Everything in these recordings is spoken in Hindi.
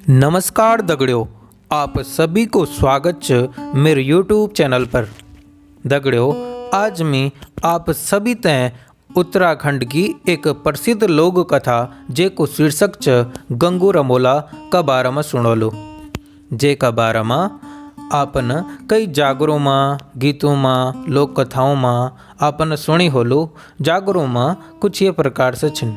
नमस्कार दगड़ियों, आप सभी को स्वागत है मेरे YouTube चैनल पर। दगड़ियों, आज मैं आप सभी तय उत्तराखंड की एक प्रसिद्ध लोक कथा जेको शीर्षक च गंगू रमोला का बारे में सुनोलो। जे का बारे में आपन कई जागरों में, गीतों में, लोक कथाओं में आपन सुनी होलो। जागरों में कुछ ये प्रकार से छिन।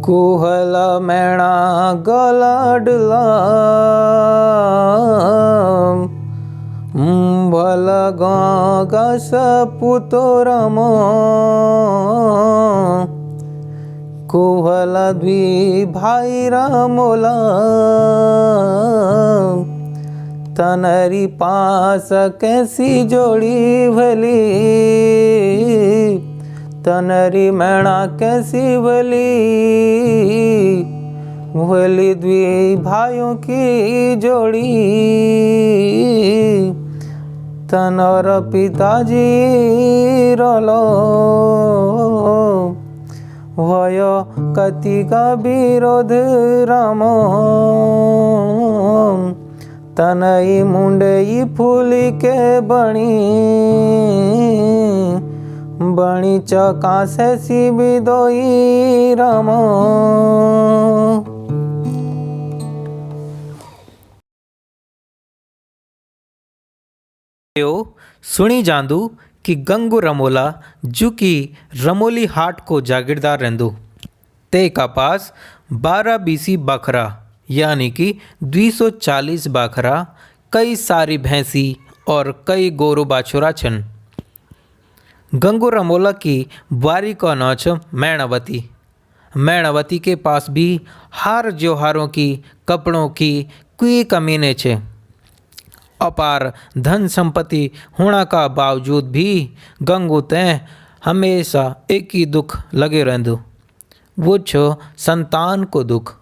कुहला मैणा गलाडला भला गास पुतोरम कुहला द्वी भाई रामोला तनरी पास कैसी जोड़ी भली तनरी मैणा कैसी भली द्वी भाइयों की जोड़ी तनर पिताजी रोलो भय कति का विरोध राम तनई मुंडई फूली के बणी चका से सिबिदोई राम। सुनी जांदू कि गंगू रमोला जो कि रमोली हाट को जागीरदार रहंदू ते का पास 12 बीसी बकरा यानी कि 240 बकरा, कई सारी भैंसी और कई गोरु बाछुरा छन। गंगू रमोला की बारी का नाच मैणावती। मैणावती के पास भी हार त्योहारों की, कपड़ों की कोई कमी नहीं छे। अपार धन संपत्ति होने का बावजूद भी गंगू तय हमेशा एक ही दुख लगे रहंदू, वो छो संतान को दुख।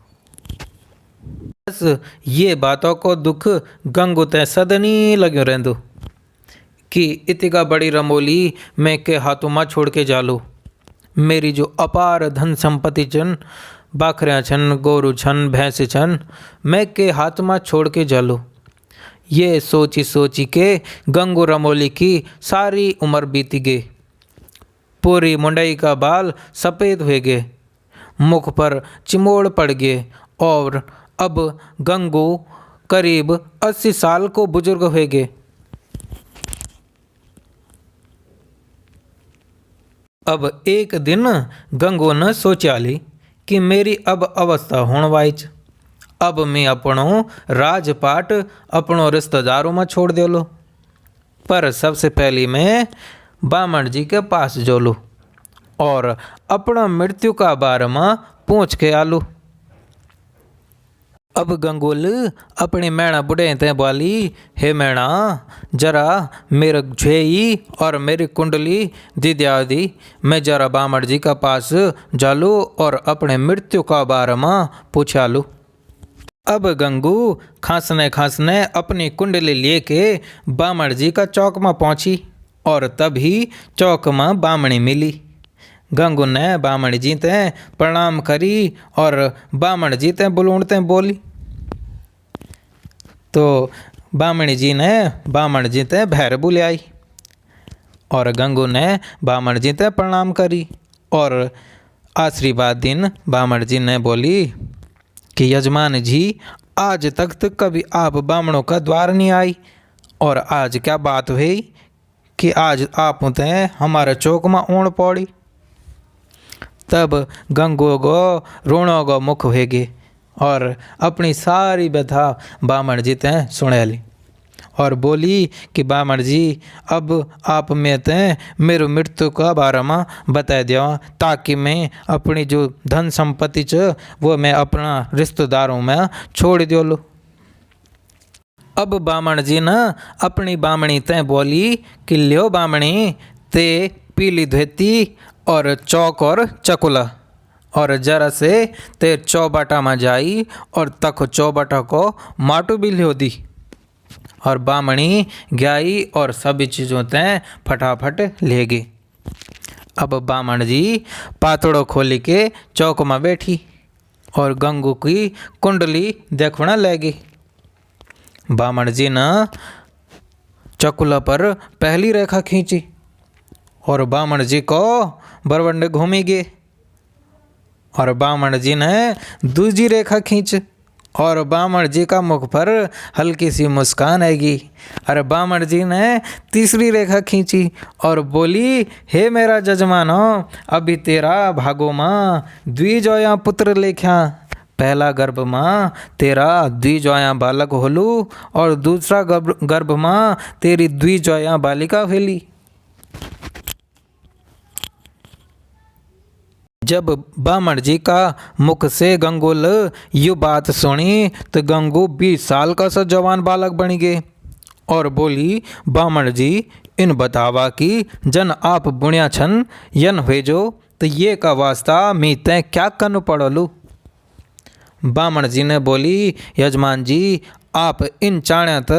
बस ये बातों को दुख गंगू तय सदनी लगे रहंदू कि इतनी बड़ी रमोली मैं के हाथों में छोड़ के जालू। मेरी जो अपार धन संपत्ति छन, बकरियाँ छन, गोरु छन, भैंस छन, मैं के हाथ में छोड़ के जालू। ये सोची सोची के गंगू रमोली की सारी उम्र बीती गई। पूरी मुंडई का बाल सफ़ेद हो गए, मुख पर चिमोड़ पड़ गए और अब गंगू करीब 80 साल को बुजुर्ग हो गए। अब एक दिन गंगू ने सोचा ली कि मेरी अब अवस्था होने वाइच, अब मैं अपनों राजपाट अपनों रिश्तेदारों में छोड़ दे लो। पर सबसे पहले मैं बामण जी के पास जो लूँ और अपना मृत्यु का बारे में पूछ के आलू। अब गंगुल अपने मैणा बुढ़े ते बोली, हे मैणा जरा मेरे झेई और मेरी कुंडली दिद्या दी, मैं जरा बामण जी का पास जालू और अपने मृत्यु का बारे में पूछा लूँ। अब गंगू खांसने खांसने अपनी कुंडली लेके बामण जी का चौक में पहुंची और तभी चौक में बामणी मिली। गंगू ने बामण जी ते प्रणाम करी और बामण जी ते बुलूंडते बोली। तो बामणी जी ने बामण जी ते भैर बुलाई और गंगू ने बामण जी ते प्रणाम करी और आशीर्वाद दिन बामण जी ने बोली कि यजमान जी, आज तक तो कभी आप बामणों का द्वार नहीं आई और आज क्या बात हुई कि आज आप ते हमारे चौक में ओण पड़ी। तब गंगू को रोणों को मुख हो गए और अपनी सारी व्यथा बामण जी ते सुने ली और बोली कि बामण जी, अब आप में ते मेरे मृत्यु का बारे में बता दिया ताकि मैं अपनी जो धन संपत्ति च वो मैं अपना रिश्तेदारों में छोड़ दियो लो। अब बामण जी ने अपनी बामणी ते बोली कि लियो बामणी, ते पीली धोती और चौक और चकुला और जरा से ते चौबाटा में जाई और तक चौबाटा को माटू भी लियो दी। और बामणी गई और सभी चीज़ों ते फटाफट ले गई। अब बामण जी पातड़ो खोली के चौक में बैठी और गंगू की कुंडली देखना लगी। बामण जी ने चकुला पर पहली रेखा खींची और बामण जी को बरवंडे घूमी गए और बामण जी ने दूसरी रेखा खींच और बामण जी का मुख पर हल्की सी मुस्कान आएगी। और बामण जी ने तीसरी रेखा खींची और बोली, हे मेरा जजमानो, अभी तेरा भागो माँ द्विजोया पुत्र लेख्या। पहला गर्भ माँ तेरा द्विजोया बालक होलू और दूसरा गर्भ माँ तेरी द्विजोया बालिका होली। जब बामण जी का मुख से गंगुल ये बात सुनी तो गंगू 20 साल का सा जवान बालक बन गए और बोली, बामण जी इन बतावा कि जन आप बुढ़िया छन यन भेजो तो ये का वास्ता मी तय क्या कन पड़लू। बामण जी ने बोली, यजमान जी आप इन चाणत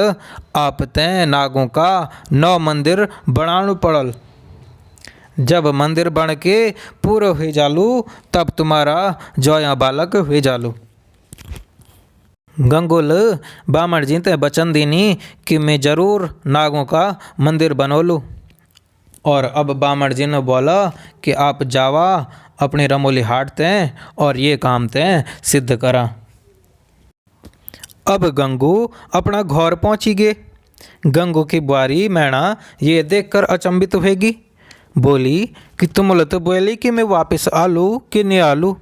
आप तय नागों का 9 मंदिर बनानु पड़ल। जब मंदिर बन के पूरा हो जालू तब तुम्हारा जोया बालक हो जालू। गंगुल बामण जी ते वचन दीनी कि मैं जरूर नागों का मंदिर बनोलू। और अब बामण जी ने बोला कि आप जावा अपने रमोली हाट ते और ये काम ते सिद्ध करा। अब गंगू अपना घर पहुंची गए। गंगू की बुआरी मैना ये देखकर अचंभित होगी, बोली कि तुम तो बोली कि मैं वापस आलू कि नहीं आलू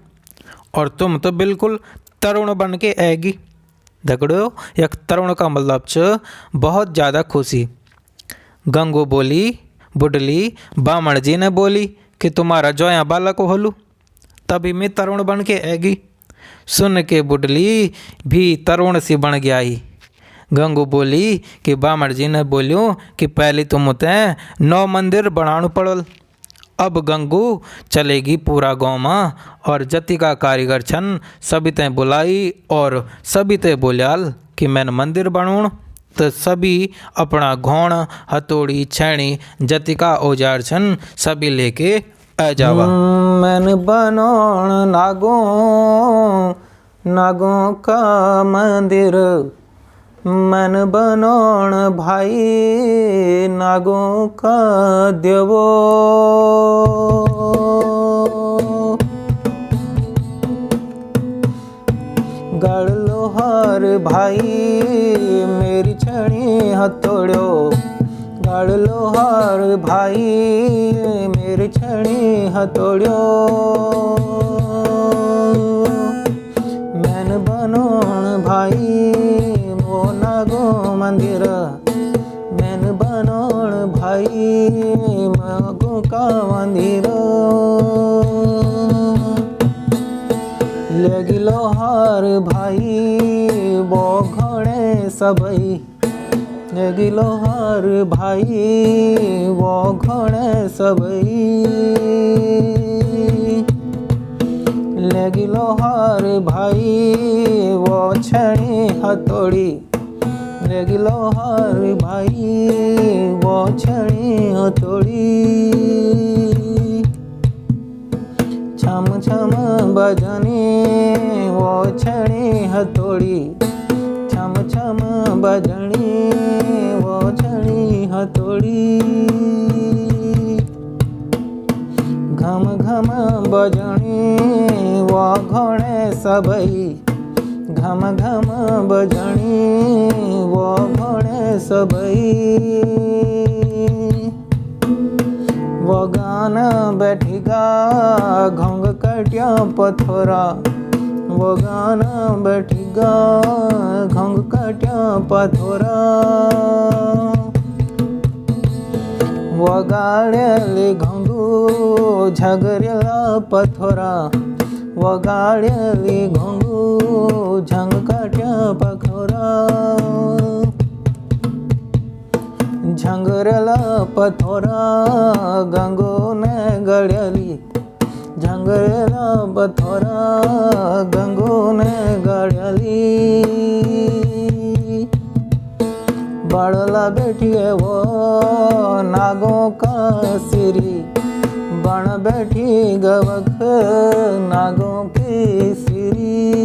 और तुम तो बिल्कुल तरुण बन के आएगी। दगड़ो एक तरुण का मतलब च बहुत ज़्यादा खुशी। गंगू बोली, बुडली बामण जी ने बोली कि तुम्हारा जोया बालक होलू तभी मैं तरुण बन के आएगी। सुन के बुडली भी तरुण सी बन गया ही। गंगू बोली कि बामण जी ने बोलियो कि पहले तुम तय 9 मंदिर बनानु पड़ल। अब गंगू चलेगी पूरा गाँव में और जति का कारीगर छन सभी तय बुलाई और सभी तय बोलियाल कि मैंने मंदिर बनाऊँ। तो सभी अपना घोण हथौड़ी छैणी जति का औजार छन सभी लेके आ जावा। मैंने बनाऊँ नागों का मंदिर, मन बनौण भाई नागों का देवो। गढ़ लोहार भाई मेरी छड़ी हथौड़ो, गढ़ लोहार भाई मेरी छड़ी हथौड़ो। मैन बनौण भाई नागो मंदिर, मैन बनौण भाई नागों का मंदिर। लगी लोहार भाई वो घोड़े सबई, लगी लोहार भाई वो घोड़े सबई। लगी लोहार भाई वो छड़ी हथौड़ी, लगी लोहार भाई वो छड़ी हथौड़ी। छम छम बजनी वो छड़ी हथौड़ी, छम छम बजनी वो छड़ी हथौड़ी। घम घम बजनी वो घोड़े सबई, घम घम बजनी वो घोड़े सबई। वो गाना बैठेगा घोंग कटिया पथोरा, वो गाना बैठेगा घोंग कटिया पथोरा। वो गाड़े घोंगू झगड़ेला पथोरा, वो गाड़े घोंगू झंग कटिया पखोरा। झंगरेला पथोरा गंगो ने गड़ली, झंगरेला पथोरा गंगो ने गड़ली। बड़ला बैठिए वो नागों का सिरी, बण बैठी गवख नागों की सिरी। रे